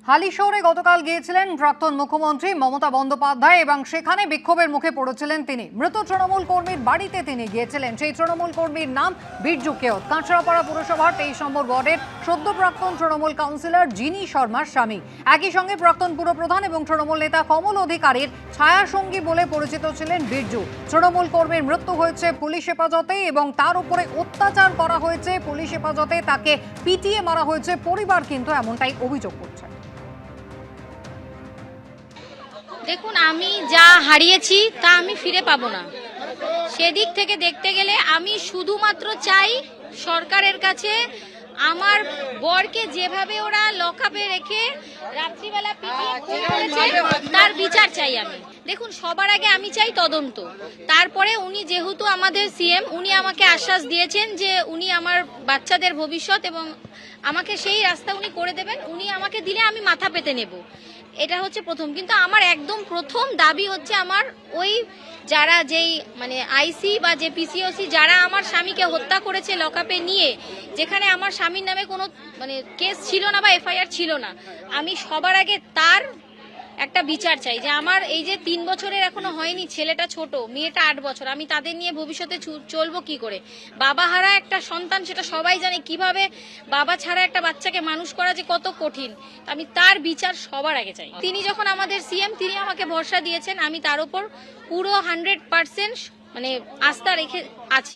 হালিশহরে গতকাল গিয়েছিলেন প্রাক্তন মুখ্যমন্ত্রী মমতা বন্দ্যোপাধ্যায় এবং সেখানে বিক্ষোভের মুখে পড়েছিলেন তিনি। মৃত তৃণমূল কর্মীর বাড়িতে তিনি গিয়েছিলেন। সেই তৃণমূল কর্মীর নাম বীরজু কেওত, কাঁচরাপাড়া পুরসভার 23 নম্বর ওয়ার্ডের সদ্য প্রাক্তন তৃণমূল কাউন্সিলর জিনি শর্মার স্বামী। একই সঙ্গে প্রাক্তন পুরপ্রধান এবং তৃণমূল নেতা কমল অধিকারীর ছায়াসঙ্গী বলে পরিচিত ছিলেন বীরজু। তৃণমূল কর্মীর মৃত্যু হয়েছে পুলিশ হেফাজতে এবং তার উপরে অত্যাচার করা হয়েছে পুলিশ হেফাজতে, তাকে পিটিয়ে মারা হয়েছে পরিবার কিন্তু এমনটাই অভিযোগ করছে। দেখুন, আমি যা হারিয়েছি তা আমি ফিরে পাবো না। সেদিক থেকে দেখতে গেলে আমি শুধুমাত্র চাই সরকারের কাছে আমার বরকে যেভাবে ওরা লকআপে রেখে রাত্রিবেলা পিটিয়ে খুন করেছে তার বিচার চাই আমি। দেখুন, সবার আগে আমি চাই তদন্ত। তারপরে উনি যেহেতু আমাদের সিএম, উনি আমাকে আশ্বাস দিয়েছেন যে উনি আমার বাচ্চাদের ভবিষ্যৎ এবং আমাকে সেই রাস্তা উনি করে দেবেন। উনি আমাকে দিলে আমি মাথা পেতে নেব, এটা হচ্ছে প্রথম। কিন্তু আমার একদম প্রথম দাবি হচ্ছে আমার ওই যারা যেই মানে আইসি বা যে পিসিওসি যারা আমার স্বামীকে হত্যা করেছে লকআপে নিয়ে, যেখানে আমার স্বামীর নামে কোনো মানে কেস ছিল না বা এফআইআর ছিল না, আমি সবার আগে তার একটা বিচার চাই। যে আমার এই যে 3 বছরের এখনো হয়নি, ছেলেটা ছোট, মেয়েটা 8 বছর, আমি তাদের নিয়ে ভবিষ্যতে চলবো কি করে? বাবা হারা একটা সন্তান, সেটা সবাই জানে কিভাবে বাবা ছাড়া একটা বাচ্চাকে মানুষ করা যে কত কঠিন। আমি তার বিচার সবার আগে চাই। তিনি যখন আমাদের সিএম, তিনি আমাকে ভরসা দিয়েছেন, আমি তার উপর পুরো 100% মানে আস্থা রেখে আছি।